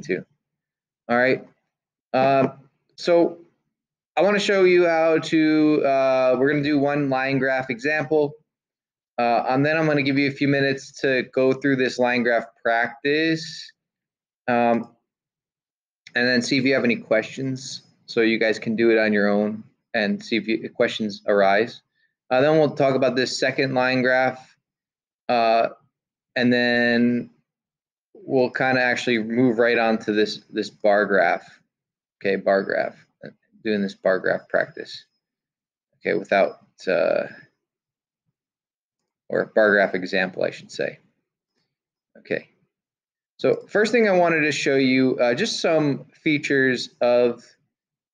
to. All right. So I want to show you how to, we're going to do one line graph example. And then I'm going to give you a few minutes to go through this line graph practice. And then see if you have any questions, so you guys can do it on your own and see if questions arise. Then we'll talk about this second line graph, and then we'll kind of actually move right on to this bar graph. Okay, bar graph, doing this bar graph practice. Okay, without or bar graph example, I should say. Okay. So first thing I wanted to show you just some features of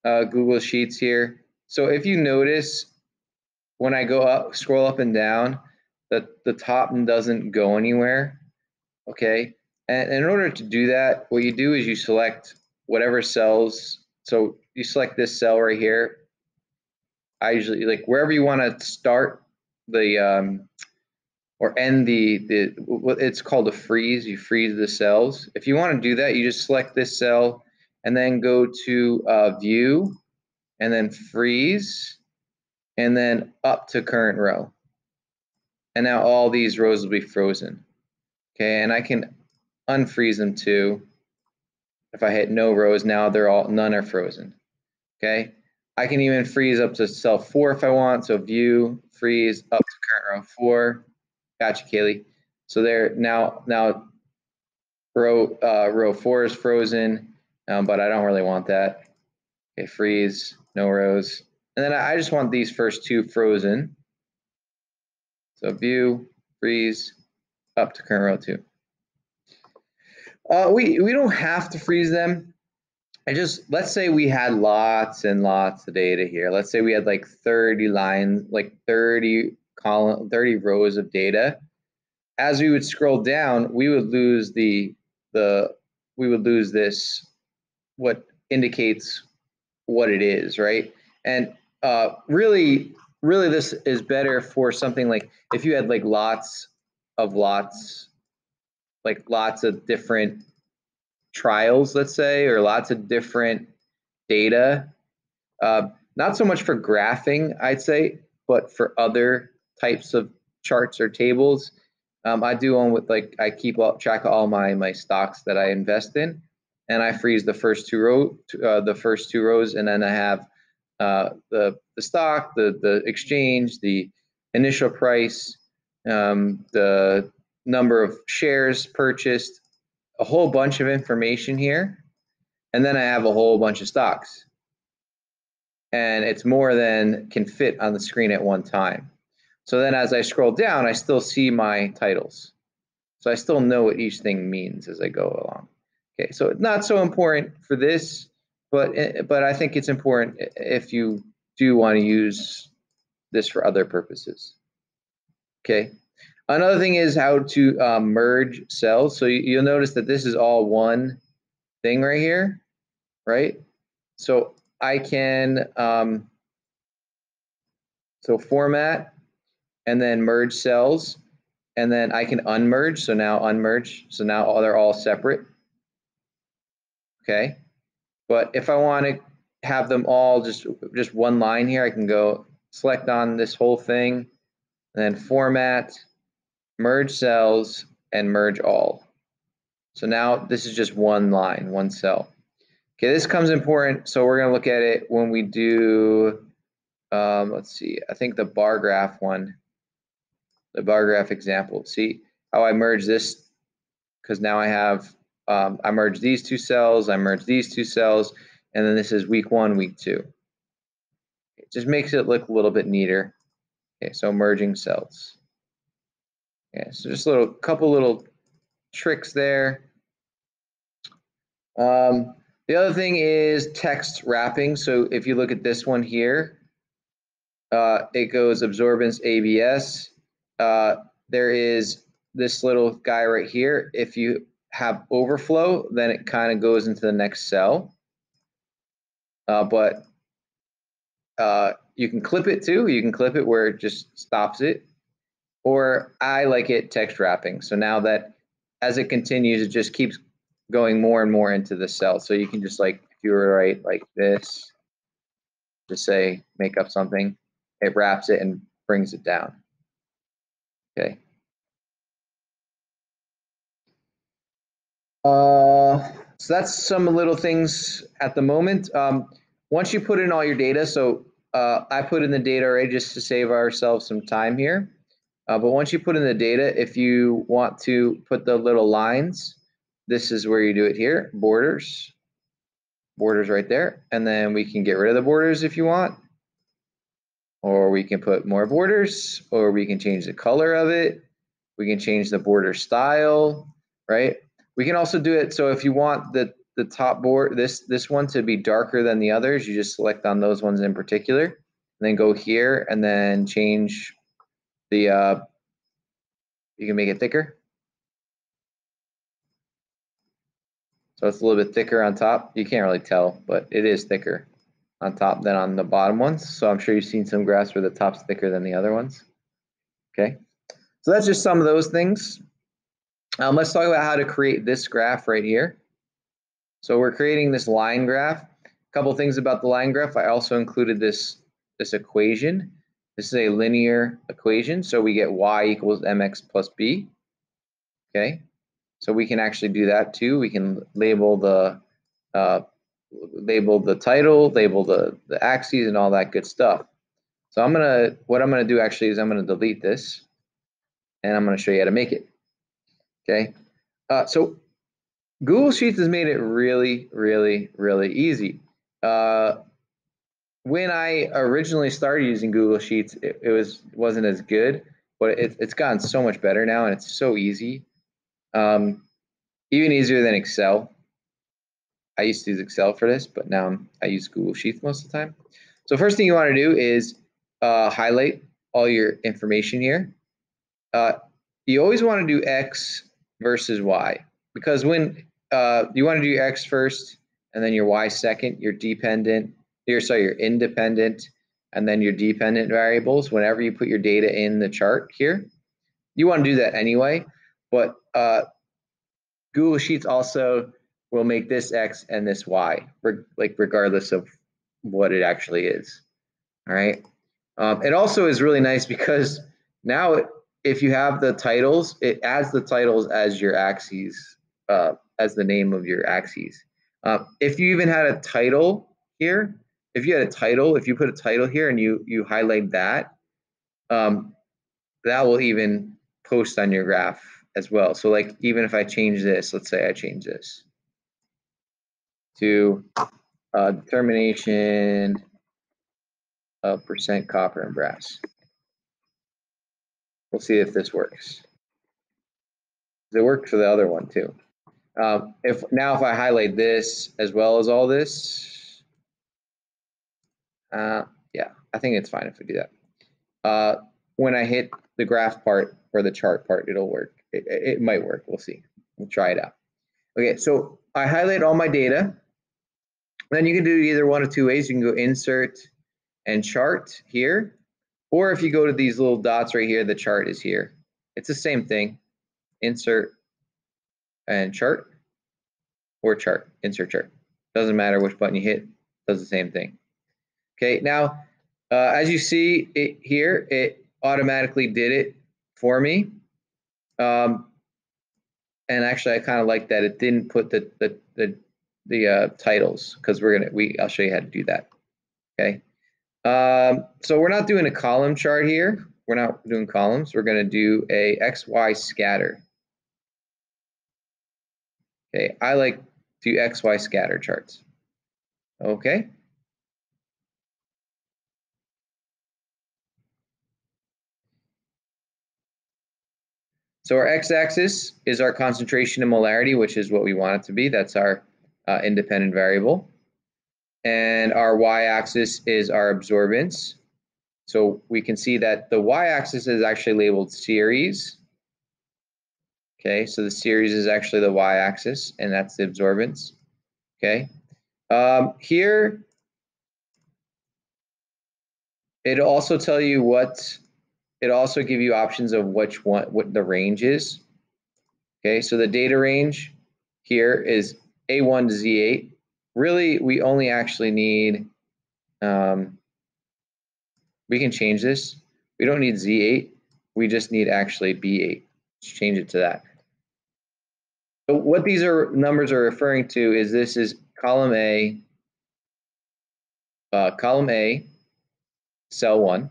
Google Sheets here. So if you notice, when I go up, scroll up and down, that the top doesn't go anywhere. Okay, and in order to do that, what you do is you select whatever cells. So you select this cell right here. I usually, like, wherever you want to start the or end the it's called a freeze. You freeze the cells. If you want to do that, you just select this cell and then go to view and then freeze and then up to current row. And now all these rows will be frozen. Okay, and I can unfreeze them too. If I hit no rows, now none are frozen. Okay, I can even freeze up to cell 4 if I want. So view, freeze, up to current row 4. Gotcha, Kaylee. So there now row 4 is frozen, but I don't really want that. Okay, freeze, no rows, and then I just want these first two frozen. So view, freeze, up to current row 2. We don't have to freeze them. Let's say we had lots and lots of data here. Let's say we had like 30 lines, like 30 rows of data. As we would scroll down, we would lose this, what indicates what it is, right? And really this is better for something like if you had like lots of different trials, let's say, or lots of different data. Not so much for graphing, I'd say, but for other types of charts or tables. I do one with, like, I keep track of all my stocks that I invest in, and I freeze the first two rows, and then I have the stock, the exchange, the initial price, the number of shares purchased, a whole bunch of information here, and then I have a whole bunch of stocks. And it's more than can fit on the screen at one time. So then as I scroll down, I still see my titles. So I still know what each thing means as I go along. Okay, so not so important for this, but I think it's important if you do want to use this for other purposes. Okay, another thing is how to merge cells. So you'll notice that this is all one thing right here, right? So I can so format and then merge cells, and then I can unmerge. So now unmerge. So now they're all separate. Okay, but if I want to have them all just one line here, I can go select on this whole thing, and then format, merge cells, and merge all. So now this is just one line, one cell. Okay, this comes important, so we're going to look at it when we do, let's see, I think the bar graph one, the bar graph example. See how I merge this, because now I have, I merge these two cells, I merge these two cells, and then this is week 1, week 2. It just makes it look a little bit neater. Okay, so merging cells. Okay, so just a couple little tricks there. The other thing is text wrapping. So if you look at this one here, it goes absorbance ABS. There is this little guy right here. If you have overflow, then it kind of goes into the next cell. But you can clip it too. You can clip it where it just stops it. Or I like it text wrapping. So now that as it continues, it just keeps going more and more into the cell. So you can just like, if you were to write like this, just say, make up something, it wraps it and brings it down. Okay. So that's some little things at the moment. Once you put in all your data, so I put in the data already just to save ourselves some time here. But once you put in the data, if you want to put the little lines, this is where you do it here, borders right there. And then we can get rid of the borders if you want, or we can put more borders, or we can change the color of it. We can change the border style, right? We can also do it so if you want the top board, this one to be darker than the others, you just select on those ones in particular, and then go here and then change the, you can make it thicker. So it's a little bit thicker on top. You can't really tell, but it is thicker on top than on the bottom ones. So I'm sure you've seen some graphs where the top's thicker than the other ones. Okay, so that's just some of those things. Let's talk about how to create this graph right here. So we're creating this line graph. A couple things about the line graph. I also included this equation. This is a linear equation. So we get y equals mx plus b. Okay, so we can actually do that too. We can label the title, label the axes, and all that good stuff. So what I'm gonna do actually is I'm gonna delete this, and I'm gonna show you how to make it. Okay, so Google Sheets has made it really, really, really easy. When I originally started using Google Sheets, it wasn't as good, but it's gotten so much better now, and it's so easy, even easier than Excel. I used to use Excel for this, but now I use Google Sheets most of the time. So first thing you want to do is highlight all your information here. You always want to do X versus Y, because when you want to do your X first and then your Y second, your independent, and then your dependent variables. Whenever you put your data in the chart here, you want to do that anyway, but Google Sheets also will make this X and this Y, like regardless of what it actually is. All right. It also is really nice because now if you have the titles, it adds the titles as your axes, as the name of your axes. If you even had a title here, if you put a title here and you highlight that, that will even post on your graph as well. So like even if I change this, let's say I change this to determination of percent copper and brass. We'll see if this works. It worked for the other one too. If I highlight this as well as all this, yeah, I think it's fine if we do that. When I hit the graph part or the chart part, it'll work. It might work. We'll see. We'll try it out. Okay, so I highlight all my data. Then you can do either one of two ways. You can go insert and chart here, or if you go to these little dots right here, the chart is here. It's the same thing. Insert and chart, or chart, insert chart. Doesn't matter which button you hit, does the same thing. Okay, now as you see it here, it automatically did it for me. And actually, I kind of like that it didn't put the titles, because I'll show you how to do that. Okay, so we're not doing a column chart here. We're not doing columns. We're going to do a XY scatter. Okay, I like to XY scatter charts. Okay. So our x-axis is our concentration and molarity, which is what we want it to be. That's our independent variable. And our y-axis is our absorbance. So we can see that the y-axis is actually labeled series. Okay, so the series is actually the y-axis, and that's the absorbance. Okay, here it'll also tell you it'll also give you options of what the range is. Okay, so the data range here is A1 to Z8. Really, we only actually need, we can change this. We don't need Z8. We just need actually B8. Let's change it to that. So what these numbers are referring to is this is column A, cell 1,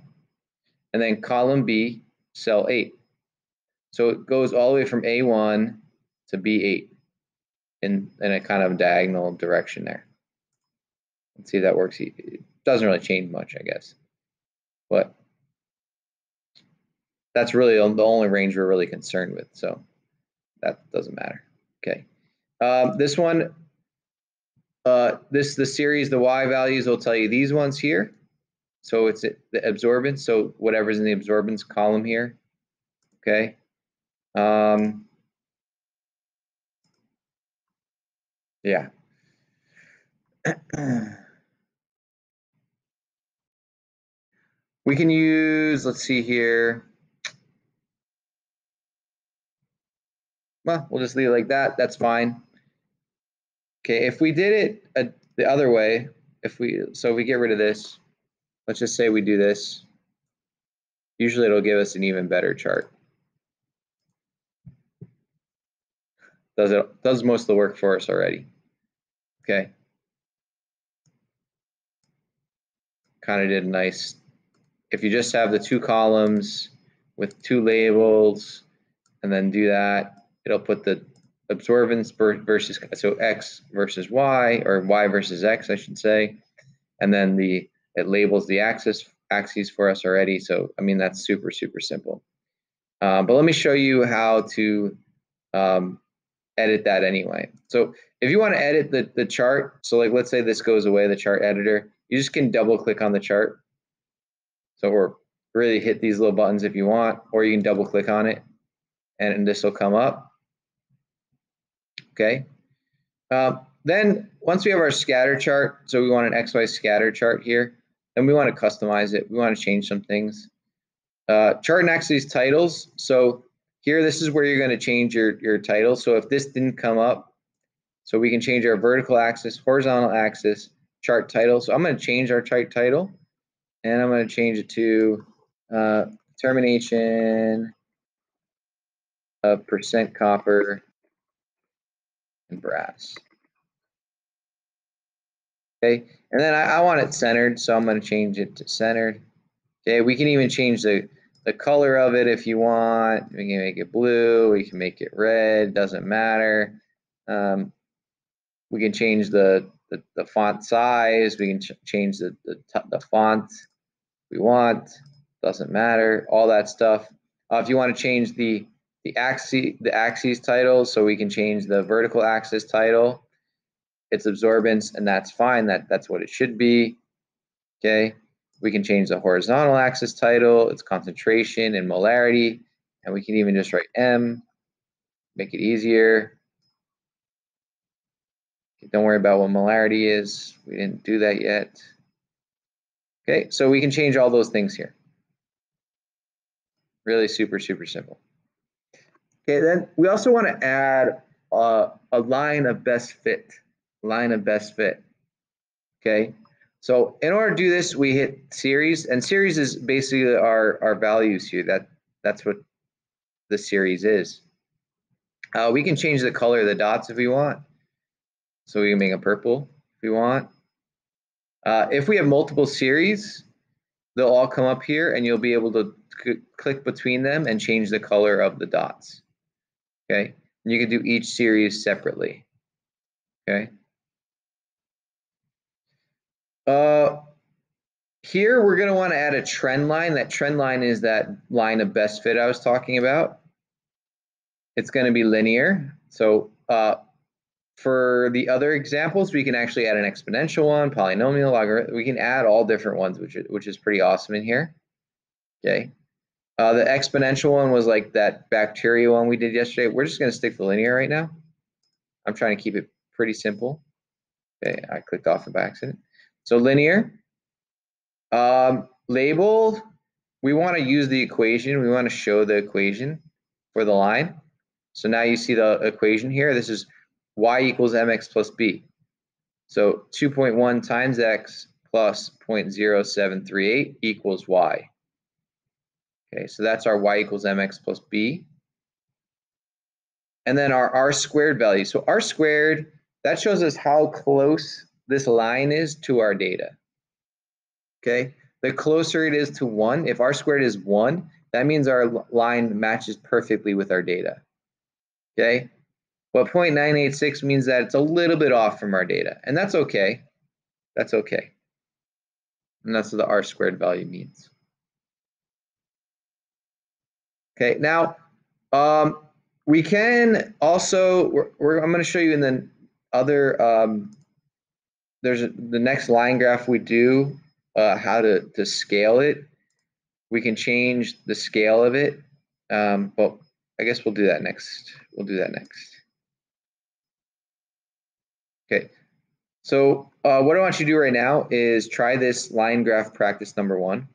and then column B, cell 8. So it goes all the way from A1 to B8 in a kind of diagonal direction there. Let's see if that works. It doesn't really change much, I guess. But that's really the only range we're really concerned with. So that doesn't matter. Okay. This one, the series, the Y values will tell you these ones here. So it's the absorbance. So whatever's in the absorbance column here. Okay. Yeah. We can use, let's see here. Well, we'll just leave it like that. That's fine. Okay, if we did it the other way, if we get rid of this, let's just say we do this. Usually it'll give us an even better chart. Does most of the work for us already. Okay. Kind of did a nice, if you just have the two columns with two labels and then do that, it'll put the absorbance versus, so X versus Y, or Y versus X, I should say. And then it labels the axes for us already. So, I mean, that's super, super simple. But let me show you how to edit that anyway. So if you want to edit the chart, so like let's say this goes away, the chart editor, you just can double click on the chart. So, or really hit these little buttons if you want, or you can double click on it and this will come up. Okay. Then once we have our scatter chart, so we want an XY scatter chart here, then we want to customize it. We want to change some things. Chart and axes titles. So here, this is where you're going to change your title. So if this didn't come up, so we can change our vertical axis, horizontal axis, chart title. So I'm going to change our chart title, and I'm going to change it to termination of percent copper and brass. Okay, and then I want it centered, so I'm going to change it to centered. Okay, we can even change the color of it if you want. We can make it blue, we can make it red, doesn't matter. We can change the font size, we can change the font we want, doesn't matter, all that stuff. If you want to change the axes title, so we can change the vertical axis title, its absorbance, and that's fine. That's what it should be. Okay, we can change the horizontal axis title, its concentration and molarity, and we can even just write M, make it easier. Don't worry about what molarity is. We didn't do that yet. Okay, so we can change all those things here. Really super, super simple. Okay, then we also want to add a line of best fit. Line of best fit. Okay, so in order to do this, we hit series, and series is basically our values here. That's what the series is. We can change the color of the dots if we want. So we can make it purple if we want. If we have multiple series, they'll all come up here, and you'll be able to click between them and change the color of the dots. Okay, and you can do each series separately. Okay. Here we're going to want to add a trend line. That trend line is that line of best fit I was talking about. It's going to be linear. So for the other examples, we can actually add an exponential one, polynomial, logarithm. We can add all different ones, which is pretty awesome in here. Okay. The exponential one was like that bacteria one we did yesterday. We're just going to stick to linear right now. I'm trying to keep it pretty simple. Okay, I clicked off it by accident. So linear. Label, we want to use the equation. We want to show the equation for the line. So now you see the equation here. This is y equals mx plus b. So 2.1 times x plus 0.0738 equals y. Okay, so that's our y equals mx plus b. And then our r squared value. So r squared, that shows us how close this line is to our data. Okay, the closer it is to 1, if r squared is 1, that means our line matches perfectly with our data. Okay, but 0.986 means that it's a little bit off from our data, and that's okay. That's okay. And that's what the r squared value means. Okay, now we can also, I'm going to show you in the other, the next line graph we do, how to scale it. We can change the scale of it, but I guess we'll do that next. We'll do that next. Okay, so what I want you to do right now is try this line graph practice number 1.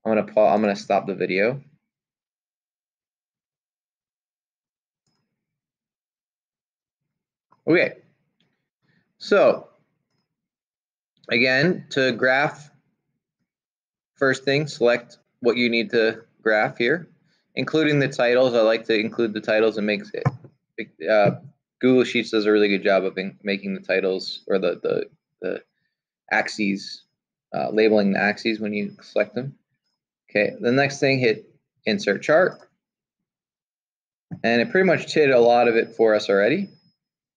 I'm gonna stop the video. Okay, so again, to graph, first thing, select what you need to graph here, including the titles. I like to include the titles. It makes it, Google Sheets does a really good job of making the titles or the axes, labeling the axes when you select them. Okay, the next thing, hit Insert Chart. And it pretty much did a lot of it for us already.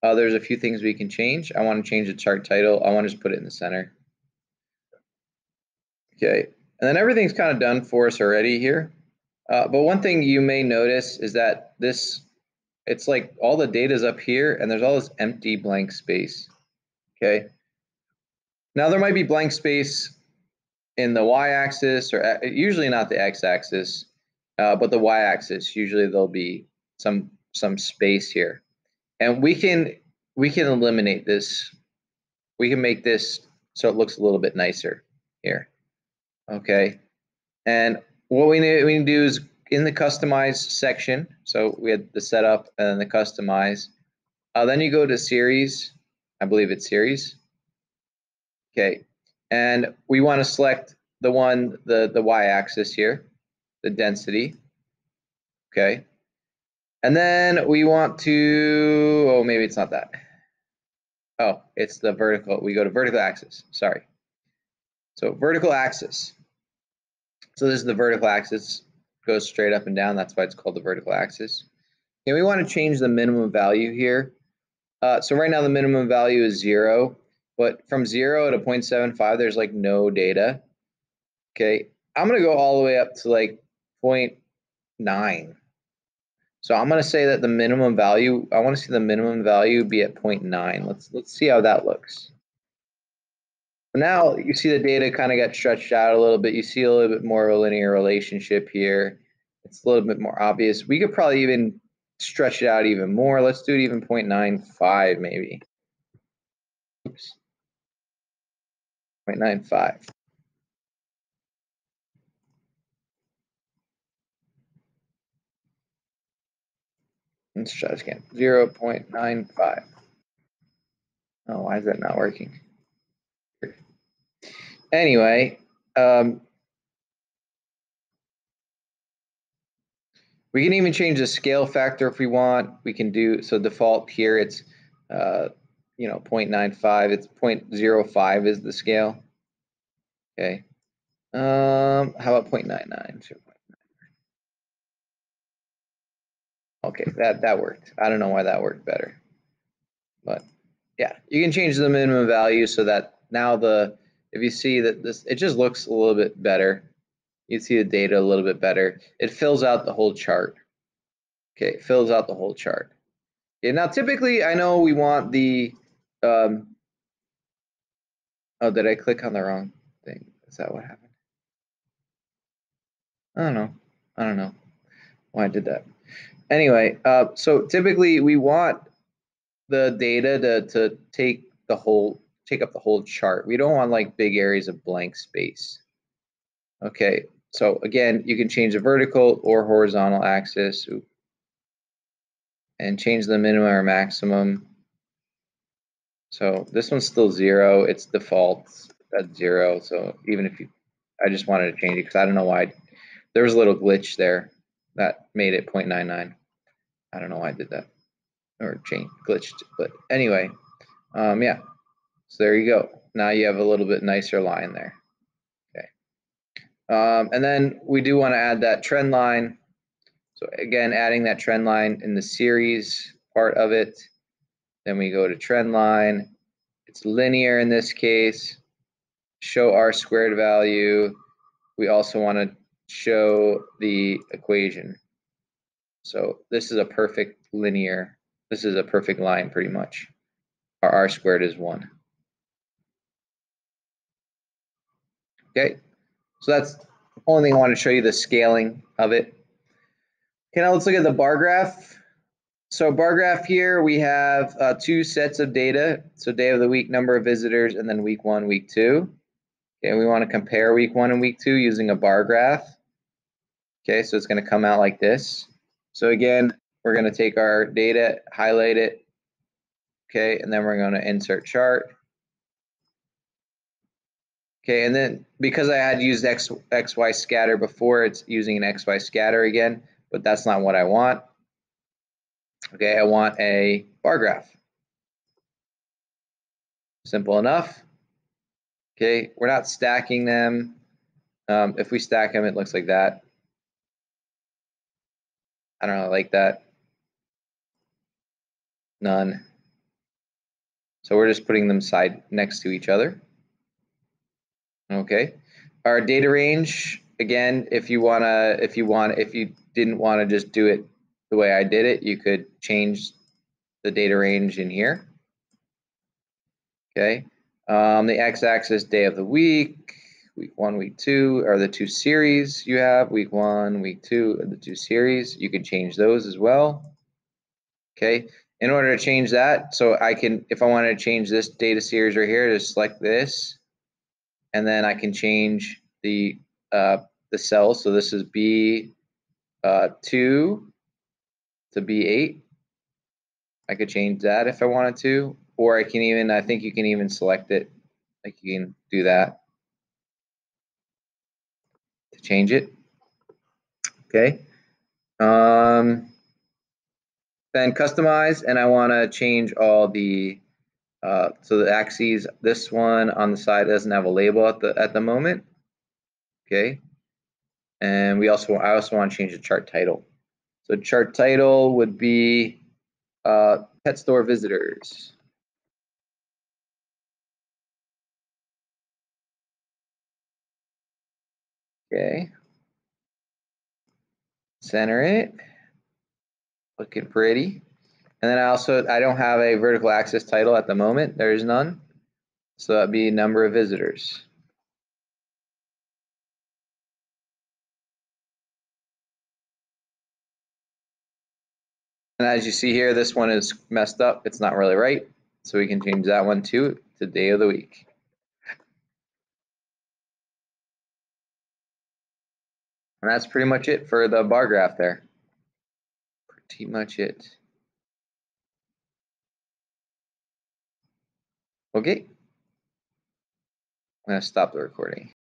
There's a few things we can change. I want to change the chart title. I want to just put it in the center. Okay, and then everything's kind of done for us already here. But one thing you may notice is that it's like all the data is up here and there's all this empty blank space. Okay, now there might be blank space in the y-axis, or usually not the x-axis, but the y-axis. Usually there'll be some space here, and we can eliminate this. We can make this so it looks a little bit nicer here. Okay, and what we need to do is in the customize section. So we had the setup and then the customize. Then you go to series. I believe it's series. Okay, and we want to select the one, the y-axis here, the density. Okay, and then we want to, oh, maybe it's not that. Oh, it's the vertical. We go to vertical axis. Sorry. So vertical axis. So this is the vertical axis. Goes straight up and down. That's why it's called the vertical axis. And we want to change the minimum value here. So right now the minimum value is 0, but from 0 to 0.75, there's like no data. Okay, I'm going to go all the way up to like 0.9. So I'm going to say that the minimum value, I want to see the minimum value be at 0.9. Let's see how that looks. Now you see the data kind of got stretched out a little bit. You see a little bit more of a linear relationship here. It's a little bit more obvious. We could probably even stretch it out even more. Let's do it even 0.95 maybe. Oops. 0.95. Let's try this again. 0.95. Oh, why is that not working? Anyway, we can even change the scale factor if we want. We can do, so default here, it's 0.95. It's 0.05 is the scale. Okay. How about 0.99? Okay, that worked. I don't know why that worked better, but yeah, you can change the minimum value so that now if you see that it just looks a little bit better. You see the data a little bit better. It fills out the whole chart. Okay, it fills out the whole chart. Okay, now typically I know we want the oh, did I click on the wrong thing? Is that what happened? I don't know why I did that. Anyway, so typically we want the data to take up the whole chart. We don't want like big areas of blank space. Okay, so again, you can change the vertical or horizontal axis and change the minimum or maximum. So this one's still 0. It's default at 0. So even if I just wanted to change it because I don't know why. There was a little glitch there that made it 0.99. I don't know why I did that or glitched. But anyway, yeah. So there you go. Now you have a little bit nicer line there. Okay. And then we do want to add that trend line. So again, adding that trend line in the series part of it. Then we go to trend line. It's linear in this case. Show R squared value. We also want to show the equation. So this is a perfect linear. This is a perfect line pretty much. Our R squared is 1. Okay, so that's the only thing I want to show you, the scaling of it. Okay, now let's look at the bar graph. So bar graph here, we have 2 sets of data. So day of the week, number of visitors, and then week 1, week 2. Okay, we want to compare week 1 and week 2 using a bar graph. Okay, so it's going to come out like this. So again, we're going to take our data, highlight it, okay, and then we're going to insert chart. Okay, and then because I had used XY scatter before, it's using an XY scatter again, but that's not what I want. Okay, I want a bar graph. Simple enough. Okay, we're not stacking them. If we stack them, it looks like that. I don't really like that. None. So we're just putting them side next to each other. Okay. Our data range, again, if you didn't want to just do it the way I did it, you could change the data range in here. Okay. The x-axis, day of the week, week 1, week 2 are the 2 series you have. Week 1, week 2 are the 2 series. You can change those as well. Okay. In order to change that, so I can, if I wanted to change this data series right here, just select this, and then I can change the cell. So this is B2 to B8. I could change that if I wanted to, or I can even, I think you can even select it. Like you can do that to change it. Okay. Then customize, and I want to change all the so the axes. This one on the side doesn't have a label at the moment. Okay. And I also want to change the chart title. So chart title would be pet store visitors. Okay. Center it. Looking pretty. And then I don't have a vertical axis title at the moment. There is none. So that'd be number of visitors. And as you see here, this one is messed up. It's not really right. So we can change that one too to day of the week. And that's pretty much it for the bar graph there. Pretty much it. Okay. I'm going to stop the recording.